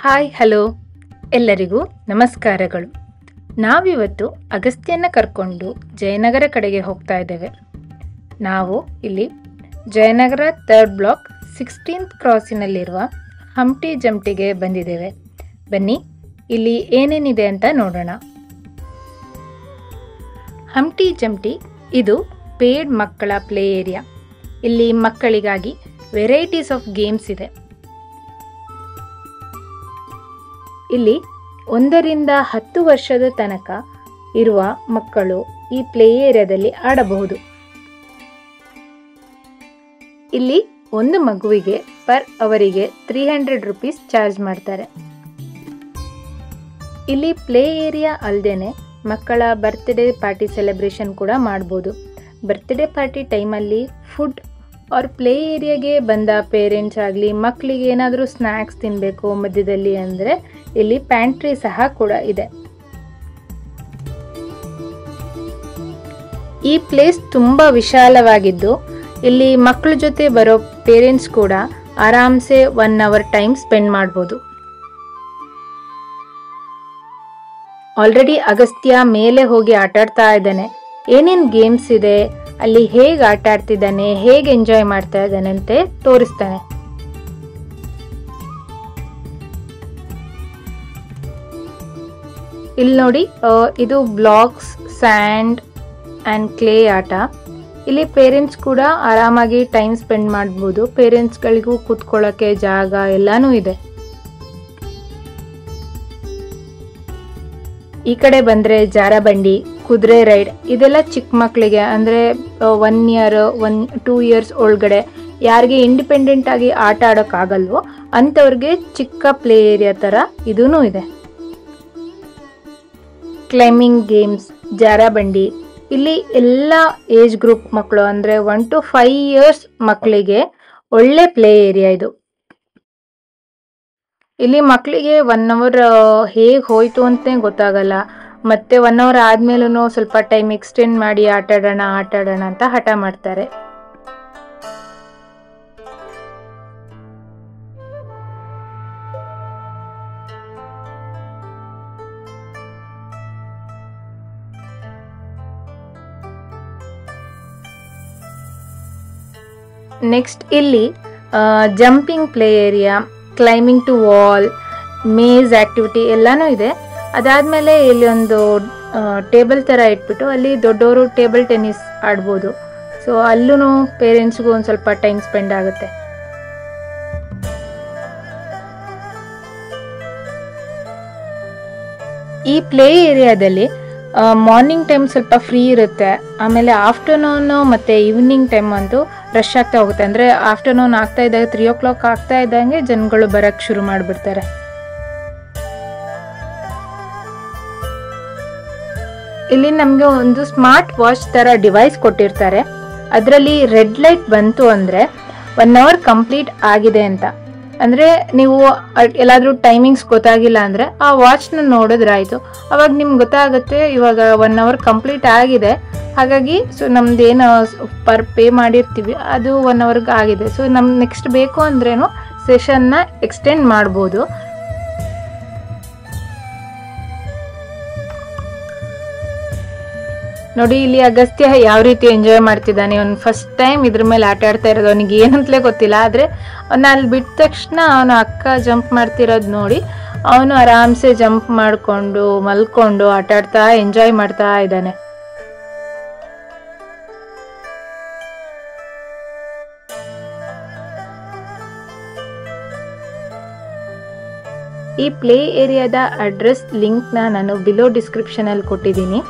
Hi hello ಎಲ್ಲರಿಗೂ ನಮಸ್ಕಾರಗಳು. ನಾವಿವತ್ತು ಅಗಸ್ತ್ಯನ ಕರ್ಕೊಂಡು ಜಯನಗರ ಕಡೆಗೆ ಹೋಗ್ತಾ ಇದ್ದೇವೆ. ನಾವು ಇಲ್ಲಿ ಜಯನಗರ 3rd ಬ್ಲಾಕ್ 16th ಕ್ರಾಸಿನಲ್ಲಿರುವ ಹಂಪ್ಟಿ ಜಂಪ್ಟಿಗೆ ಬಂದಿದ್ದೇವೆ. ಬನ್ನಿ ಇಲ್ಲಿ ಏನೇನಿದೆ ಅಂತ ನೋಡೋಣ. ಹಂಪ್ಟಿ ಜಂಪ್ಟಿ ಇದು ಪೇಯ್ಡ್ ಮಕ್ಕಳ ಪ್ಲೇ ಏರಿಯಾ. ಇಲ್ಲಿ ಮಕ್ಕಳಿಗಾಗಿ ವೆರೈಟೀಸ್ ಆಫ್ ಗೇಮ್ಸ್ ಇದೆ. ಇಲ್ಲಿ 1 ರಿಂದ 10 ವರ್ಷದ ತನಕ ಇರುವ ಮಕ್ಕಳು ಈ ಪ್ಲೇ ಏರಿಯಾದಲ್ಲಿ ಆಡಬಹುದು. ಇಲ್ಲಿ ಒಂದು ಮಗುವಿಗೆ ಪರ್ ಅವರಿಗೆ 300 ರೂಪೀಸ್ ಚಾರ್ಜ್ ಮಾಡ್ತಾರೆ. ಇಲ್ಲಿ ಪ್ಲೇ ಏರಿಯಾ ಅಲ್ಲದೇನೆ ಮಕ್ಕಳ ಬರ್ತ್ಡೇ ಪಾರ್ಟಿ ಸೆಲೆಬ್ರೇಷನ್ ಕೂಡ ಮಾಡ್ಬೋದು. ಬರ್ತ್ಡೇ ಪಾರ್ಟಿ ಟೈಮಲ್ಲಿ ಫುಡ್ ಅವ್ರ ಪ್ಲೇ ಏರಿಯಾಗೆ ಬಂದ ಪೇರೆಂಟ್ಸ್ ಆಗಲಿ ಮಕ್ಕಳಿಗೆ ಏನಾದರೂ ಸ್ನ್ಯಾಕ್ಸ್ ತಿನ್ನಬೇಕು ಮಧ್ಯದಲ್ಲಿ ಅಂದರೆ ಇಲ್ಲಿ ಪ್ಯಾಂಟ್ರಿ ಸಹ ಕೂಡ ಇದೆ. ಈ ಪ್ಲೇಸ್ ತುಂಬ ವಿಶಾಲವಾಗಿದ್ದು ಇಲ್ಲಿ ಮಕ್ಕಳ ಜೊತೆ ಬರೋ ಪೇರೆಂಟ್ಸ್ ಕೂಡ ಆರಾಮ್ಸೆ 1 ಅವರ್ ಟೈಮ್ ಸ್ಪೆಂಡ್ ಮಾಡ್ಬೋದು. ಆಲ್ರೆಡಿ ಅಗಸ್ತ್ಯ ಮೇಲೆ ಹೋಗಿ ಆಟಾಡ್ತಾ ಇದ್ದಾನೆ. ಏನೇನು ಗೇಮ್ಸ್ ಇದೆ, ಅಲ್ಲಿ ಹೇಗೆ ಆಟ ಆಡ್ತಿದ್ದಾನೆ, ಹೇಗೆ ಎಂಜಾಯ್ ಮಾಡ್ತಾ ಇದ್ದಾನೆ ಅಂತ ತೋರಿಸ್ತಾನೆ. ಇಲ್ಲಿ ನೋಡಿ, ಇದು ಬ್ಲಾಕ್ಸ್, ಸ್ಯಾಂಡ್ ಆ್ಯಂಡ್ ಕ್ಲೇ ಆಟ. ಇಲ್ಲಿ ಪೇರೆಂಟ್ಸ್ ಕೂಡ ಆರಾಮಾಗಿ ಟೈಮ್ ಸ್ಪೆಂಡ್ ಮಾಡ್ಬೋದು. ಪೇರೆಂಟ್ಸ್ಗಳಿಗೂ ಕೂತ್ಕೊಳ್ಳೋಕ್ಕೆ ಜಾಗ ಎಲ್ಲಾನು ಇದೆ. ಈ ಕಡೆ ಬಂದರೆ ಜಾರಬಂಡಿ, ಕುದುರೆ ರೈಡ್, ಇದೆಲ್ಲ ಚಿಕ್ಕ ಮಕ್ಕಳಿಗೆ ಅಂದರೆ 1 ಇಯರ್ 2 ಇಯರ್ಸ್ ಒಳಗಡೆ ಯಾರಿಗೆ ಇಂಡಿಪೆಂಡೆಂಟ್ ಆಗಿ ಆಟ ಆಡೋಕ್ಕಾಗಲ್ವೋ ಅಂಥವ್ರಿಗೆ ಚಿಕ್ಕ ಪ್ಲೇ ಏರಿಯಾ ಥರ ಇದೂ ಇದೆ. ಕ್ಲೈಂಬಿಂಗ್ ಗೇಮ್ಸ್, ಜಾರಬಂಡಿ, ಇಲ್ಲಿ ಎಲ್ಲ ಏಜ್ ಗ್ರೂಪ್ ಮಕ್ಕಳು ಅಂದರೆ 1 to 5 ಇಯರ್ಸ್ ಮಕ್ಕಳಿಗೆ ಒಳ್ಳೆ ಪ್ಲೇ ಏರಿಯಾ ಇದು. ಇಲ್ಲಿ ಮಕ್ಕಳಿಗೆ 1 ಅವರ್ ಹೇಗೆ ಹೋಯ್ತು ಅಂತಲೇ ಗೊತ್ತಾಗಲ್ಲ. ಮತ್ತೆ 1 ಅವರ್ ಆದ್ಮೇಲೂ ಸ್ವಲ್ಪ ಟೈಮ್ ಎಕ್ಸ್ಟೆಂಡ್ ಮಾಡಿ ಆಟಾಡೋಣ ಅಂತ ಹಠ ಮಾಡ್ತಾರೆ. ನೆಕ್ಸ್ಟ್ ಇಲ್ಲಿ jumping play area, climbing to wall, maze activity ಎಲ್ಲಾನು ಇದೆ. ಅದಾದ್ಮೇಲೆ ಇಲ್ಲಿ ಒಂದು ಟೇಬಲ್ ತರ ಇಟ್ಬಿಟ್ಟು ಅಲ್ಲಿ ದೊಡ್ಡವರು ಟೇಬಲ್ ಟೆನ್ನಿಸ್ ಆಡ್ಬೋದು. ಸೊ ಅಲ್ಲೂ ಪೇರೆಂಟ್ಸ್ಗೂ ಒಂದು ಸ್ವಲ್ಪ ಟೈಮ್ ಸ್ಪೆಂಡ್ ಆಗುತ್ತೆ. ಈ ಪ್ಲೇ ಏರಿಯಾದಲ್ಲಿ ಮಾರ್ನಿಂಗ್ ಟೈಮ್ ಸ್ವಲ್ಪ ಫ್ರೀ ಇರುತ್ತೆ. ಆಮೇಲೆ ಆಫ್ಟರ್ನೂನ್ ಮತ್ತೆ ಈವ್ನಿಂಗ್ ಟೈಮ್ ಅಂತೂ ರಶ್ ಆಗ್ತಾ ಹೋಗುತ್ತೆ. ಅಂದರೆ ಆಫ್ಟರ್ನೂನ್ ಆಗ್ತಾ ಇದ್ದಾಗ 3 o'clock ಆಗ್ತಾ ಇದ್ದಂಗೆ ಜನಗಳು ಬರಕ್ಕೆ ಶುರು ಮಾಡಿಬಿಡ್ತಾರೆ. ಇಲ್ಲಿ ನಮಗೆ ಒಂದು ಸ್ಮಾರ್ಟ್ ವಾಚ್ ತರ ಡಿವೈಸ್ ಕೊಟ್ಟಿರ್ತಾರೆ. ಅದರಲ್ಲಿ ರೆಡ್ ಲೈಟ್ ಬಂತು ಅಂದರೆ 1 ಅವರ್ ಕಂಪ್ಲೀಟ್ ಆಗಿದೆ ಅಂತ. ಅಂದರೆ ನೀವು ಎಲ್ಲಾದರೂ ಟೈಮಿಂಗ್ಸ್ ಗೊತ್ತಾಗಿಲ್ಲ ಅಂದರೆ ಆ ವಾಚ್ನ ನೋಡಿದ್ರಾಯ್ತು. ಅವಾಗ ನಿಮ್ಗೆ ಗೊತ್ತಾಗುತ್ತೆ ಇವಾಗ 1 ಅವರ್ ಕಂಪ್ಲೀಟ್ ಆಗಿದೆ. ಹಾಗಾಗಿ ಸೊ ನಮ್ದು ಏನು ಪೇ ಮಾಡಿರ್ತೀವಿ ಅದು 1 ಅವರ್ಗೆ ಆಗಿದೆ. ಸೊ ನಮ್ಗೆ ನೆಕ್ಸ್ಟ್ ಬೇಕು ಅಂದ್ರೇನು ಸೆಷನ್ನ ಎಕ್ಸ್ಟೆಂಡ್ ಮಾಡ್ಬೋದು. ನೋಡಿ ಇಲ್ಲಿ ಅಗಸ್ತ್ಯ ಯಾವ ರೀತಿ ಎಂಜಾಯ್ ಮಾಡ್ತಿದ್ದಾನೆ. ಅವ್ನು ಫಸ್ಟ್ ಟೈಮ್ ಇದ್ರ ಮೇಲೆ ಆಟ ಆಡ್ತಾ ಇರೋದು. ಅವನಿಗೆ ಏನಂತಲೇ ಗೊತ್ತಿಲ್ಲ. ಆದರೆ ಅವನ್ನ ಅಲ್ಲಿ ಬಿಟ್ಟ ತಕ್ಷಣ ಅವನು ಅಕ್ಕ ಜಂಪ್ ಮಾಡ್ತಿರೋದು ನೋಡಿ ಅವನು ಆರಾಮ್ಸೆ ಜಂಪ್ ಮಾಡಿಕೊಂಡು ಮಲ್ಕೊಂಡು ಆಟ ಆಡ್ತಾ ಎಂಜಾಯ್ ಮಾಡ್ತಾ ಇದ್ದಾನೆ. ಈ ಪ್ಲೇ ಏರಿಯಾದ ಅಡ್ರೆಸ್ ಲಿಂಕ್ನ ನಾನು ಬಿಲೋ ಡಿಸ್ಕ್ರಿಪ್ಷನಲ್ಲಿ ಕೊಟ್ಟಿದ್ದೀನಿ.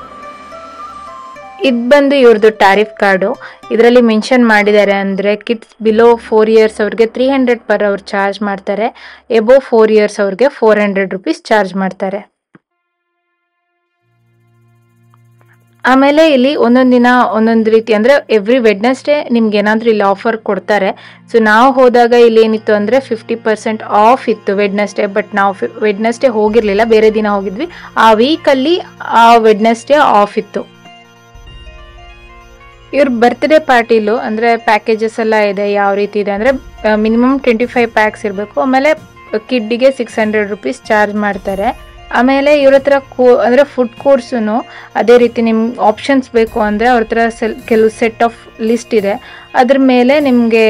ಇದು ಬಂದು ಇವ್ರದ್ದು ಟ್ಯಾರಿಫ್ ಕಾರ್ಡು. ಇದರಲ್ಲಿ ಮೆನ್ಷನ್ ಮಾಡಿದ್ದಾರೆ ಅಂದರೆ ಕಿಡ್ಸ್ ಬಿಲೋ 4 ಇಯರ್ಸ್ ಅವ್ರಿಗೆ 300 ಪರ್ ಅವರ್ ಚಾರ್ಜ್ ಮಾಡ್ತಾರೆ. ಎಬೋ 4 ಇಯರ್ಸ್ ಅವ್ರಿಗೆ 400 ರೂಪೀಸ್ ಚಾರ್ಜ್ ಮಾಡ್ತಾರೆ. ಆಮೇಲೆ ಇಲ್ಲಿ ಒಂದೊಂದು ದಿನ ಒಂದೊಂದು ರೀತಿ ಅಂದರೆ ಎವ್ರಿ ವೆಡ್ನೆಸ್ಡೇ ನಿಮ್ಗೆ ಏನಾದರೂ ಇಲ್ಲಿ ಆಫರ್ ಕೊಡ್ತಾರೆ. ಸೊ ನಾವು ಹೋದಾಗ ಇಲ್ಲಿ ಏನಿತ್ತು ಅಂದರೆ 50% ಆಫ್ ಇತ್ತು ವೆಡ್ನೆಸ್ಡೇ. ಬಟ್ ನಾವು ವೆಡ್ನೆಸ್ಡೇ ಹೋಗಿರಲಿಲ್ಲ, ಬೇರೆ ದಿನ ಹೋಗಿದ್ವಿ. ಆ ವೀಕಲ್ಲಿ ಆ ವೆಡ್ನೆಸ್ಡೇ ಆಫ್ ಇತ್ತು. ಇವ್ರ ಬರ್ತ್ಡೇ ಪಾರ್ಟಿಲು ಅಂದರೆ ಪ್ಯಾಕೇಜಸ್ ಎಲ್ಲ ಇದೆ. ಯಾವ ರೀತಿ ಇದೆ ಅಂದರೆ ಮಿನಿಮಮ್ 25 ಪ್ಯಾಕ್ಸ್ ಇರಬೇಕು. ಆಮೇಲೆ ಕಿಡ್ಡಿಗೆ 600 rupees ಚಾರ್ಜ್ ಮಾಡ್ತಾರೆ. ಆಮೇಲೆ ಇವ್ರ ಹತ್ರ ಅಂದರೆ ಫುಡ್ ಕೋರ್ಸು ಅದೇ ರೀತಿ ನಿಮ್ಗೆ ಆಪ್ಷನ್ಸ್ ಬೇಕು ಅಂದರೆ ಅವ್ರ ಹತ್ರ ಕೆಲವು ಸೆಟ್ ಆಫ್ ಲಿಸ್ಟ್ ಇದೆ. ಅದ್ರ ಮೇಲೆ ನಿಮಗೆ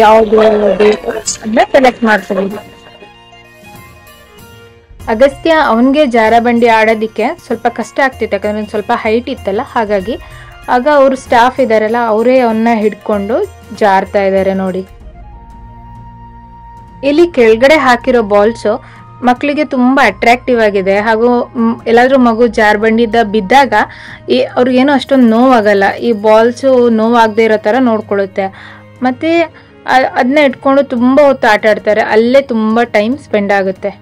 ಯಾವುದು ಬೇಕು ಅದನ್ನ ಸೆಲೆಕ್ಟ್ ಮಾಡ್ಕೋಬೋದು. ಅಗಸ್ತ್ಯ ಅವನಿಗೆ ಜಾರಬಂಡಿ ಆಡೋದಕ್ಕೆ ಸ್ವಲ್ಪ ಕಷ್ಟ ಆಗ್ತಿತ್ತು, ಯಾಕಂದ್ರೆ ಸ್ವಲ್ಪ ಹೈಟ್ ಇತ್ತಲ್ಲ, ಹಾಗಾಗಿ ಆಗ ಅವರು ಸ್ಟಾಫ್ ಇದ್ದಾರಲ್ಲ ಅವರೇ ಅವನ್ನ ಹಿಡ್ಕೊಂಡು ಜಾರ್ತಾ ಇದ್ದಾರೆ ನೋಡಿ. ಇಲ್ಲಿ ಕೆಳಗಡೆ ಹಾಕಿರೋ ಬಾಲ್ಸು ಮಕ್ಕಳಿಗೆ ತುಂಬ ಅಟ್ರಾಕ್ಟಿವ್ ಆಗಿದೆ. ಹಾಗೂ ಎಲ್ಲಾದರೂ ಮಗು ಜಾರ್ಬಂಡಿಯಿಂದ ಬಿದ್ದಾಗ ಅವ್ರಿಗೇನು ಅಷ್ಟೊಂದು ನೋವಾಗಲ್ಲ. ಈ ಬಾಲ್ಸು ನೋವಾಗದೇ ಇರೋ ಥರ ನೋಡ್ಕೊಳ್ಳುತ್ತೆ. ಮತ್ತು ಅದನ್ನ ಇಟ್ಕೊಂಡು ತುಂಬ ಹೊತ್ತು ಆಟ ಆಡ್ತಾರೆ. ಅಲ್ಲೇ ತುಂಬ ಟೈಮ್ ಸ್ಪೆಂಡ್ ಆಗುತ್ತೆ.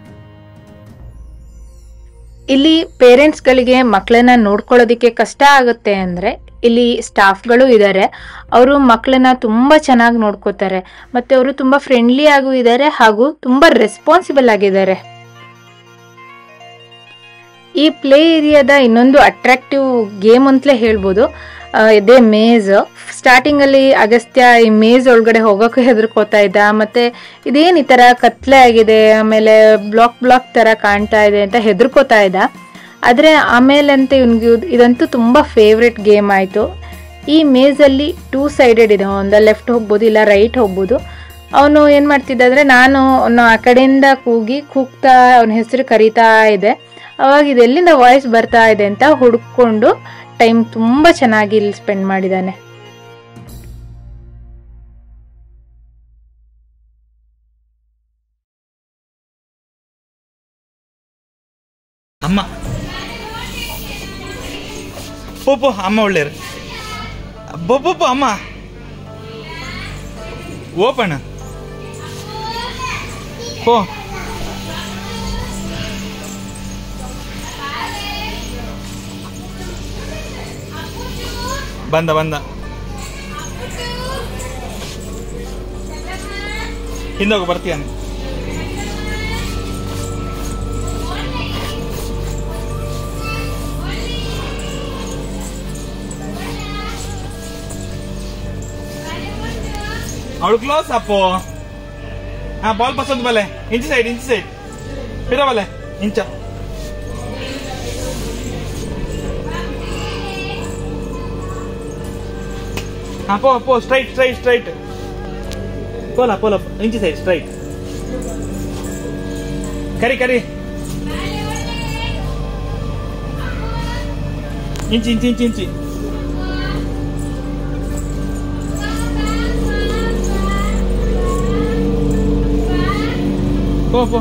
ಇಲ್ಲಿ ಪೇರೆಂಟ್ಸ್ಗಳಿಗೆ ಮಕ್ಕಳನ್ನ ನೋಡ್ಕೊಳ್ಳೋದಕ್ಕೆ ಕಷ್ಟ ಆಗುತ್ತೆ ಅಂದರೆ ಇಲ್ಲಿ ಸ್ಟಾಫ್ಗಳು ಇದ್ದಾರೆ. ಅವರು ಮಕ್ಕಳನ್ನ ತುಂಬ ಚೆನ್ನಾಗಿ ನೋಡ್ಕೋತಾರೆ. ಮತ್ತು ಅವರು ತುಂಬ ಫ್ರೆಂಡ್ಲಿ ಆಗೂ ಇದ್ದಾರೆ ಹಾಗೂ ತುಂಬ ರೆಸ್ಪಾನ್ಸಿಬಲ್ ಆಗಿದ್ದಾರೆ. ಈ ಪ್ಲೇ ಏರಿಯಾದ ಇನ್ನೊಂದು ಅಟ್ರಾಕ್ಟಿವ್ ಗೇಮ್ ಅಂತಲೇ ಹೇಳ್ಬೋದು, ಇದೇ ಮೇಜ್. ಸ್ಟಾರ್ಟಿಂಗಲ್ಲಿ ಅಗಸ್ತ್ಯ ಈ ಮೇಜ್ ಒಳಗಡೆ ಹೋಗೋಕೆ ಹೆದರ್ಕೋತಾ ಇದ್ದ. ಮತ್ತು ಇದೇನು ಈ ಥರ ಕತ್ಲೆ ಆಗಿದೆ, ಆಮೇಲೆ ಬ್ಲಾಕ್ ಥರ ಕಾಣ್ತಾ ಇದೆ ಅಂತ ಹೆದರ್ಕೋತಾ ಇದ್ದ. ಆದರೆ ಆಮೇಲೆ ಅಂತ ಇವ್ನಿಗೆ ಇದಂತೂ ತುಂಬ ಫೇವ್ರೆಟ್ ಗೇಮ್ ಆಯಿತು. ಈ ಮೇಜಲ್ಲಿ 2 ಸೈಡೆಡ್ ಇದೆ, ಒಂದು ಲೆಫ್ಟ್ ಹೋಗ್ಬೋದು ಇಲ್ಲ ರೈಟ್ ಹೋಗ್ಬೋದು. ಅವನು ಏನು ಮಾಡ್ತಿದ್ದ ಅಂದರೆ ನಾನು ಆ ಕಡೆಯಿಂದ ಕೂಗ್ತಾ ಅವನ ಹೆಸರು ಕರೀತಾ ಇದೆ. ಅವಾಗ ಇದೆಲ್ಲಿಂದ ವಾಯ್ಸ್ ಬರ್ತಾ ಇದೆ ಅಂತ ಹುಡುಕೊಂಡು ಟೈಮ್ ತುಂಬ ಚೆನ್ನಾಗಿ ಇಲ್ಲಿ ಸ್ಪೆಂಡ್ ಮಾಡಿದ್ದಾನೆ. ಅಮ್ಮ ಪೋಪೋ ಅಮ್ಮ ಒಳ್ಳೆಯರು ಬೊಬ್ಬೊಬ್ಬ ಅಮ್ಮ ಓಪನ್ ಪೋ ಬಂದ ಹಿಂದೋಗಿ ಬರ್ತೀಯಾನೆ. ಅವಳು ಕ್ಲೋಸ್ ಅಪ್ಪು. ಹಾ ಬಾಲ್ ಪಸಂದ್ ಬಲೆ ಇಂಚಿ ಸೈಡ್ ಫಿರ ಬಲೆ ಇಂಚ. ಹಾ ಪೋ ಸ್ಟ್ರೈಟ್ ಪೋಲ ಇಂಚಿ ಸೈಡ್ ಸ್ಟ್ರೈಟ್. ಕರಿ ಇಂಚಿ ಪೋ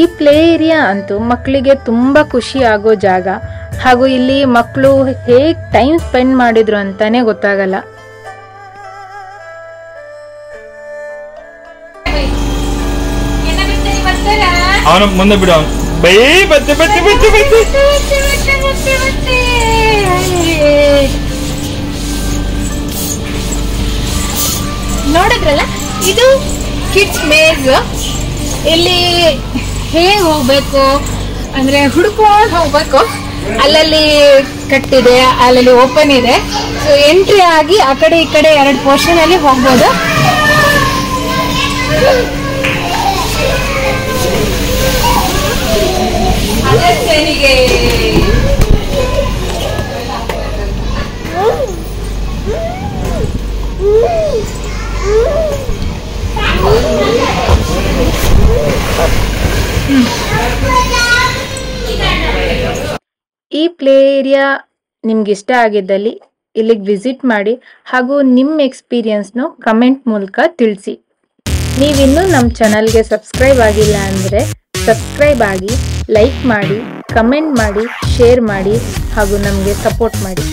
ಈ ಪ್ಲೇ ಏರಿಯಾ ಅಂತೂ ಮಕ್ಕಳಿಗೆ ತುಂಬಾ ಖುಷಿ ಆಗೋ ಜಾಗ. ಹಾಗೂ ಇಲ್ಲಿ ಮಕ್ಕಳು ಹೇಗೆ ಟೈಮ್ ಸ್ಪೆಂಡ್ ಮಾಡಿದ್ರು ಅಂತಾನೆ ಗೊತ್ತಾಗಲ್ಲ. ಅವನು ಮುಂದೆ ಬಿಡು. ಬೈ ಬತ್ತೆ ನೋಡಿದ್ರಲ್ಲ, ಇದು ಕಿಡ್ಸ್ ಮೇಜ್. ಇಲ್ಲಿ ಹೇಗೆ ಹೋಗ್ಬೇಕು ಅಂದ್ರೆ ಹುಡ್ಕೊಂಡು ಹೋಗ್ಬೇಕು. ಅಲ್ಲಲ್ಲಿ ಕಟ್ಟಿದೆ, ಅಲ್ಲಲ್ಲಿ ಓಪನ್ ಇದೆ. ಸೊ ಎಂಟ್ರಿ ಆಗಿ ಆ ಕಡೆ ಈ ಕಡೆ 2 ಪೋರ್ಷನ್ ಅಲ್ಲಿ ಹೋಗ್ಬೋದು. ಈ ಪ್ಲೇ ಏರಿಯಾ ನಿಮ್ಗೆ ಇಷ್ಟ ಆಗಿದ್ದಲ್ಲಿ ಇಲ್ಲಿಗೆ ವಿಸಿಟ್ ಮಾಡಿ ಹಾಗೂ ನಿಮ್ಮ ಎಕ್ಸ್ಪೀರಿಯನ್ಸ್ನು ಕಮೆಂಟ್ ಮೂಲಕ ತಿಳಿಸಿ. ನೀವಿನ್ನೂ ನಮ್ಮ ಚಾನಲ್ಗೆ ಸಬ್ಸ್ಕ್ರೈಬ್ ಆಗಿಲ್ಲ ಅಂದರೆ ಸಬ್ಸ್ಕ್ರೈಬ್ ಆಗಿ, ಲೈಕ್ ಮಾಡಿ, ಕಮೆಂಟ್ ಮಾಡಿ, ಶೇರ್ ಮಾಡಿ ಹಾಗೂ ನಮಗೆ ಸಪೋರ್ಟ್ ಮಾಡಿ.